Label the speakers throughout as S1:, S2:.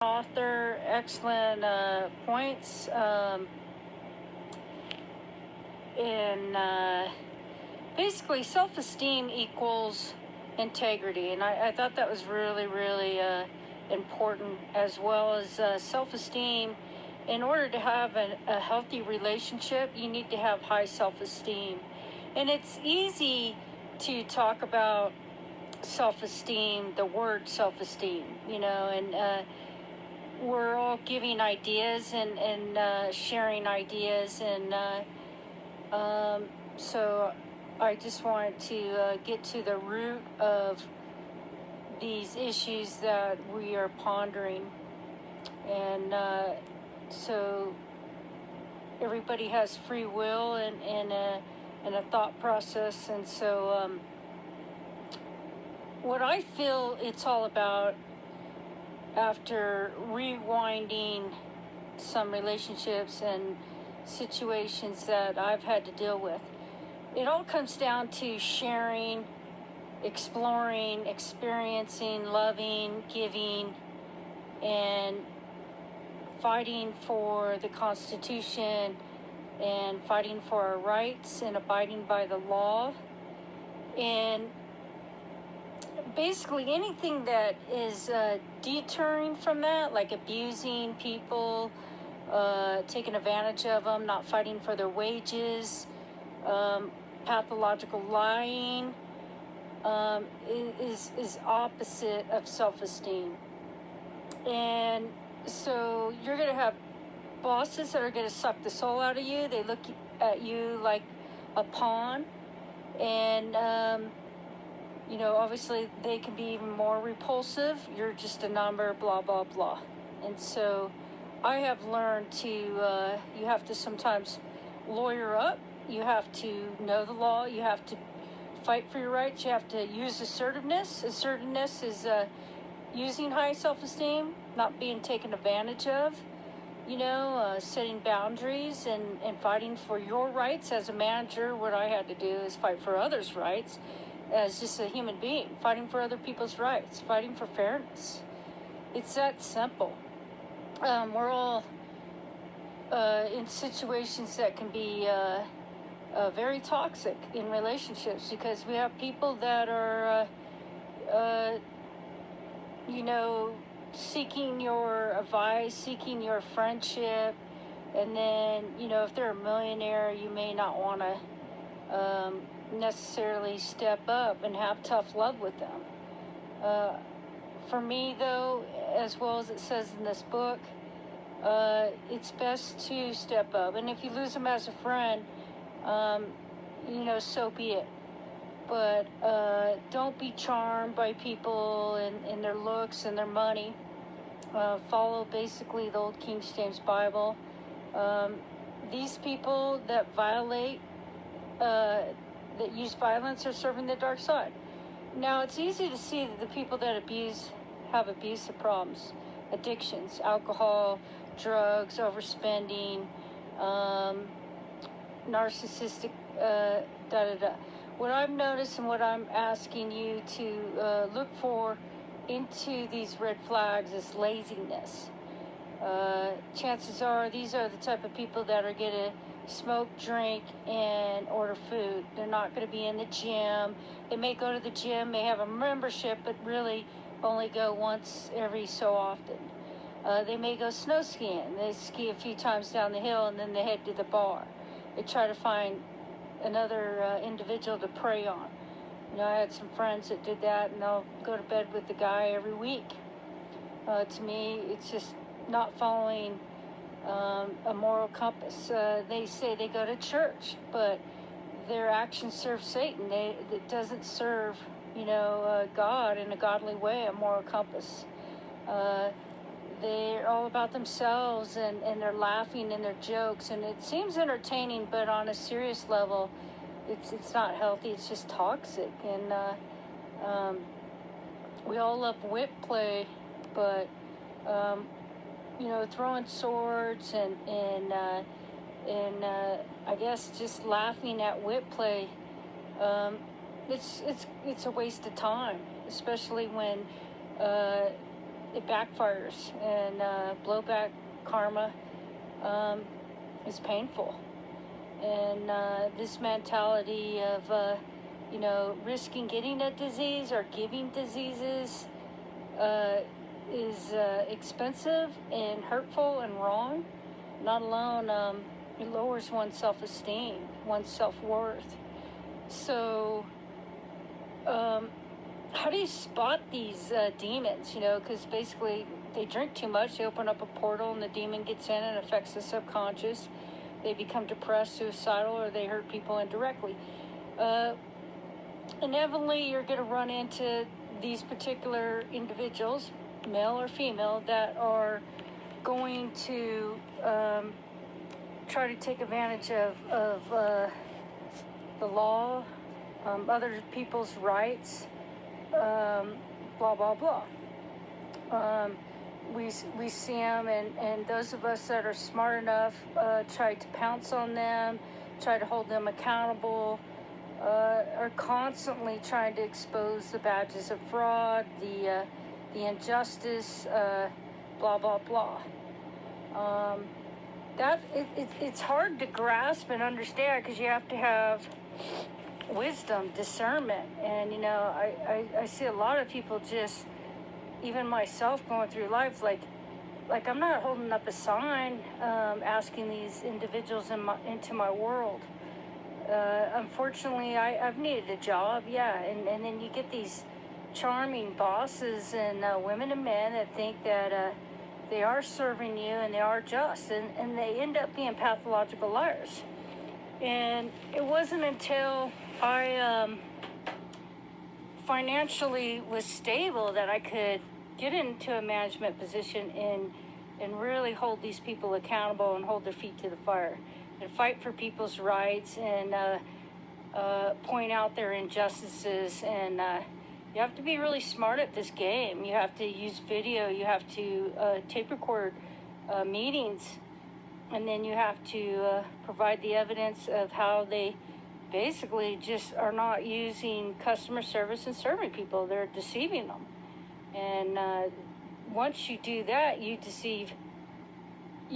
S1: author, excellent points. And basically, self-esteem equals integrity, and I thought that was really, really important, as well as self-esteem. In order to have a healthy relationship, you need to have high self-esteem. And it's easy to talk about self-esteem, the word self-esteem, and we're all giving ideas and sharing ideas, and so I just wanted to get to the root of these issues that we are pondering. And so everybody has free will and a thought process. And so what I feel it's all about, after rewinding some relationships and situations that I've had to deal with, it all comes down to sharing, exploring, experiencing, loving, giving, and fighting for the Constitution, and fighting for our rights, and abiding by the law. And basically anything that is deterring from that, like abusing people, taking advantage of them, not fighting for their wages, pathological lying, is opposite of self-esteem. And so you're going to have bosses that are going to suck the soul out of you. They look at you like a pawn, and obviously they can be even more repulsive. You're just a number, blah blah blah. And so I have learned to you have to sometimes lawyer up. You have to know the law. You have to fight for your rights. You have to use assertiveness. Assertiveness is using high self-esteem, not being taken advantage of, setting boundaries and fighting for your rights. As a manager, what I had to do is fight for others' rights as just a human being, fighting for other people's rights, fighting for fairness. It's that simple. We're all in situations that can be very toxic in relationships, because we have people that are, seeking your advice, seeking your friendship, and then, if they're a millionaire, you may not want to necessarily step up and have tough love with them. For me, though, as well as it says in this book, it's best to step up. And if you lose them as a friend, so be it. But don't be charmed by people and their looks and their money. Follow basically the old King James Bible. These people that violate, that use violence, are serving the dark side. Now, it's easy to see that the people that abuse have abusive problems, addictions, alcohol, drugs, overspending, narcissistic, What I've noticed and what I'm asking you to look for into these red flags is laziness. Chances are these are the type of people that are going to smoke, drink, and order food. They're not going to be in the gym. They may go to the gym, may have a membership, but really only go once every so often. They may go snow skiing. They ski a few times down the hill, and then they head to the bar. They try to find another individual to prey on. I had some friends that did that, and they'll go to bed with the guy every week. To me, it's just not following a moral compass. They say they go to church, but their actions serve Satan. It doesn't serve, God in a godly way, a moral compass. They're all about themselves, and they're laughing in their jokes, and it seems entertaining, but on a serious level, it's not healthy. It's just toxic. And we all love whip play, but throwing swords and I guess just laughing at whip play, it's a waste of time, especially when it backfires, and blowback karma is painful. And this mentality of, risking getting a disease or giving diseases is expensive and hurtful and wrong. Not alone, it lowers one's self-esteem, one's self-worth. So, how do you spot these demons? Because basically they drink too much, they open up a portal, and the demon gets in and affects the subconscious. They become depressed, suicidal, or they hurt people indirectly. Inevitably, you're going to run into these particular individuals, male or female, that are going to try to take advantage of the law, other people's rights, blah, blah, blah. We see them, and those of us that are smart enough try to pounce on them, try to hold them accountable, are constantly trying to expose the badges of fraud, the injustice, blah, blah, blah. It's hard to grasp and understand, because you have to have wisdom, discernment, and I see a lot of people, just even myself, going through life like I'm not holding up a sign asking these individuals into my world. Unfortunately, I've needed a job, and then you get these charming bosses and women and men that think that they are serving you and they are just, and they end up being pathological liars. And it wasn't until I financially was stable that I could get into a management position and really hold these people accountable and hold their feet to the fire and fight for people's rights and point out their injustices. And you have to be really smart at this game. You have to use video. You have to tape record meetings. And then you have to provide the evidence of how they basically just are not using customer service and serving people. They're deceiving them. And once you do that, you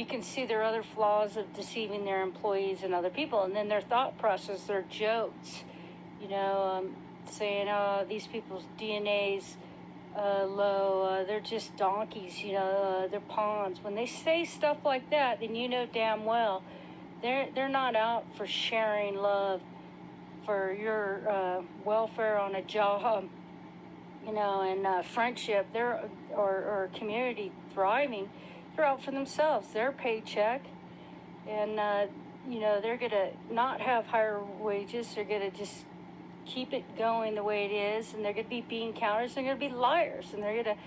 S1: can see their other flaws of deceiving their employees and other people. And then their thought process, their jokes, saying, oh, these people's DNA's low, they're just donkeys, they're pawns. When they say stuff like that, then you know damn well they're not out for sharing love, for your welfare on a job, and friendship, or community thriving. They're out for themselves, their paycheck, and they're gonna not have higher wages. They're gonna just keep it going the way it is, and they're gonna be bean counters. They're gonna be liars, and they're gonna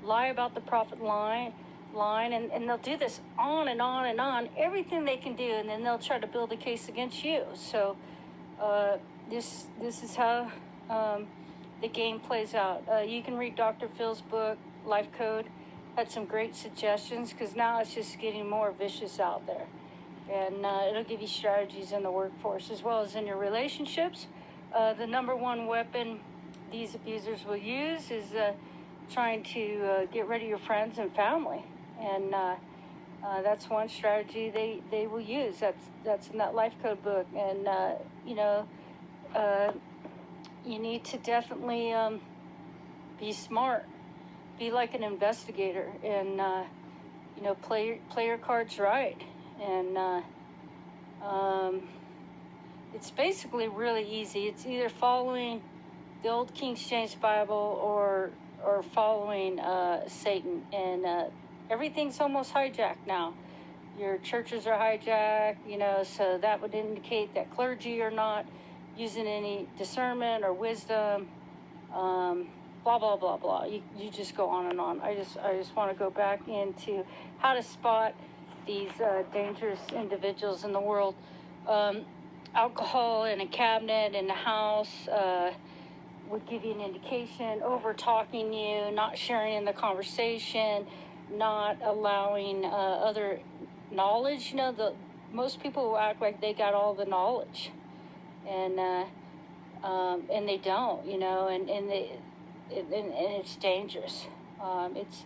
S1: lie about the profit line, and they'll do this on and on and on, everything they can do, and then they'll try to build a case against you. So this is how the game plays out. You can read Dr. Phil's book, Life Code. Had some great suggestions, because now it's just getting more vicious out there. And it'll give you strategies in the workforce as well as in your relationships. The number one weapon these abusers will use is trying to get rid of your friends and family. And that's one strategy they will use. That's in that Life Code book. And, you need to definitely be smart. Be like an investigator, and play your cards right. And it's basically really easy. It's either following the old King James Bible or following Satan. And everything's almost hijacked now. Your churches are hijacked, so that would indicate that clergy are not using any discernment or wisdom. Blah, blah, blah, blah. You just go on and on. I just want to go back into how to spot these dangerous individuals in the world. Alcohol in a cabinet, in the house, would give you an indication. Over talking you, not sharing in the conversation, not allowing other knowledge. Most people will act like they got all the knowledge, and they don't. And it's dangerous. It's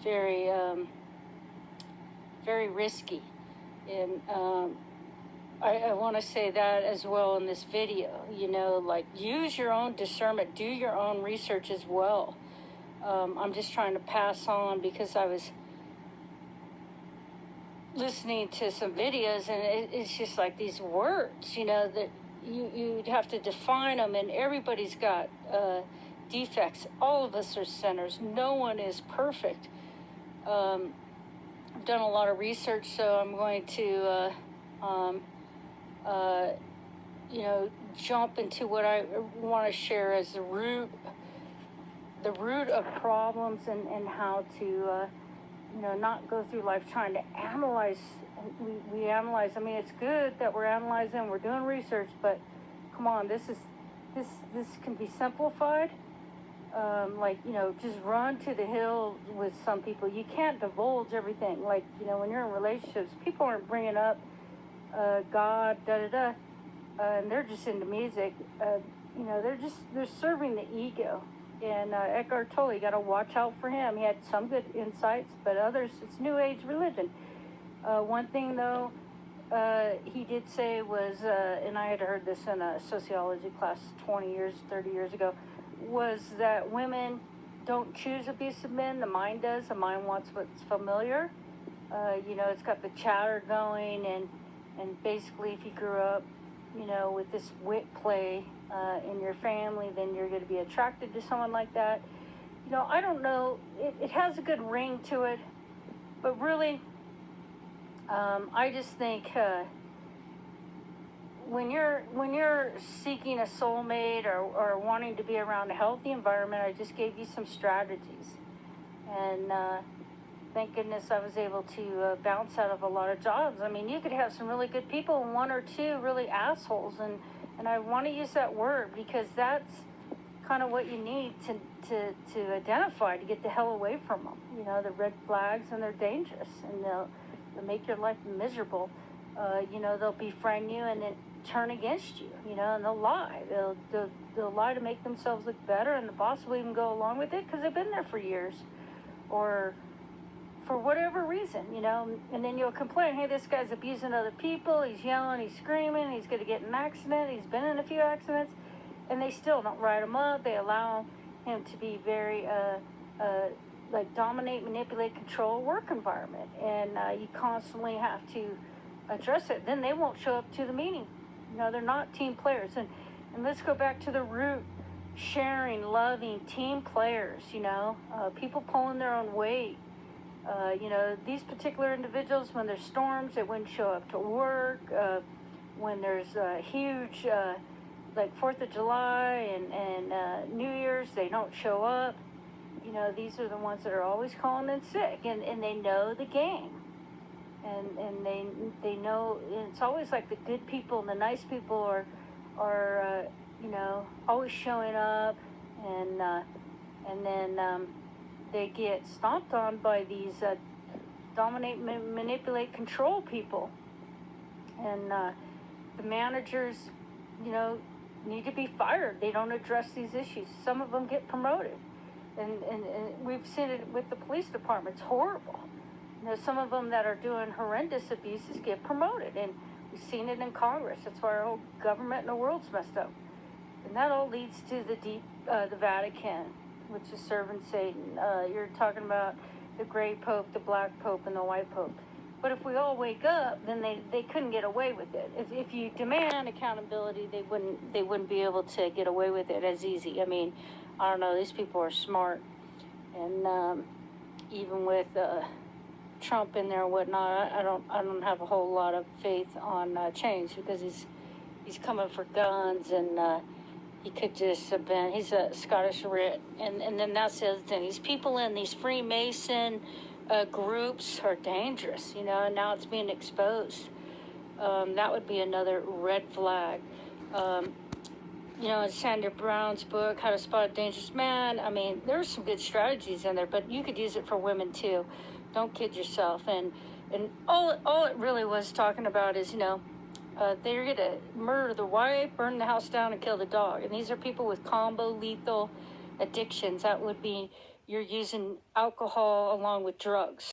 S1: very very risky, and I want to say that as well in this video. Like, use your own discernment, do your own research as well. I'm just trying to pass on, because I was listening to some videos, and it's just like these words, that you'd have to define them, and everybody's got defects. All of us are sinners. No one is perfect. I've done a lot of research, so I'm going to jump into what I want to share as the root of problems, and how to not go through life trying to analyze. We analyze. I mean, it's good that we're analyzing, we're doing research, but come on, this can be simplified. Just run to the hill with some people. You can't divulge everything. Like, when you're in relationships, people aren't bringing up God, and they're just into music. They're serving the ego. And Eckhart Tolle, you got to watch out for him. He had some good insights, but others, it's New Age religion. One thing, though, he did say was, and I had heard this in a sociology class 20 years, 30 years ago, was that women don't choose abusive men. The mind does. The mind wants what's familiar. It's got the chatter going, and basically if you grew up, with this wit play in your family, then you're going to be attracted to someone like that. I don't know. It has a good ring to it, but really, I just think when you're seeking a soulmate, or wanting to be around a healthy environment, I just gave you some strategies, and thank goodness I was able to bounce out of a lot of jobs. I mean, you could have some really good people and one or two really assholes, and I want to use that word because that's kind of what you need to identify, to get the hell away from them. The red flags, and they're dangerous, and they'll make your life miserable. They'll befriend you and then turn against you, and they'll lie. They'll lie to make themselves look better, and the boss will even go along with it because they've been there for years, or for whatever reason, and then you'll complain, hey, this guy's abusing other people, he's yelling, he's screaming, he's going to get in an accident, he's been in a few accidents, and they still don't write him up. They allow him to be very, dominate, manipulate, control work environment, and you constantly have to address it. Then they won't show up to the meeting. They're not team players, and let's go back to the root. Sharing, loving, team players, people pulling their own weight. These particular individuals, when there's storms, they wouldn't show up to work. When there's huge, like 4th of July and New Year's, they don't show up. These are the ones that are always calling in sick, and they know the game. And they know, and it's always like the good people and the nice people are always showing up, and then they get stomped on by these dominate, manipulate, control people. And the managers, need to be fired. They don't address these issues. Some of them get promoted. And we've seen it with the police department. It's horrible. Some of them that are doing horrendous abuses get promoted. And we've seen it in Congress. That's why our whole government and the world's messed up. And that all leads to the Vatican, which is serving Satan. You're talking about the gray pope, the black pope, and the white pope. But if we all wake up, then they couldn't get away with it. If you demand accountability, they wouldn't be able to get away with it as easy. I mean, I don't know. These people are smart, and even with Trump in there and whatnot, I don't have a whole lot of faith on change, because he's coming for guns, and he could just have been. He's a Scottish Rit, and then that's the other thing. These people in these Freemason groups are dangerous, and now it's being exposed. That would be another red flag. In Sandra Brown's book, How to Spot a Dangerous Man, I mean, there's some good strategies in there, but you could use it for women too. Don't kid yourself. And all it really was talking about is, they're going to murder the wife, burn the house down, and kill the dog. And these are people with combo lethal addictions. That would be you're using alcohol along with drugs.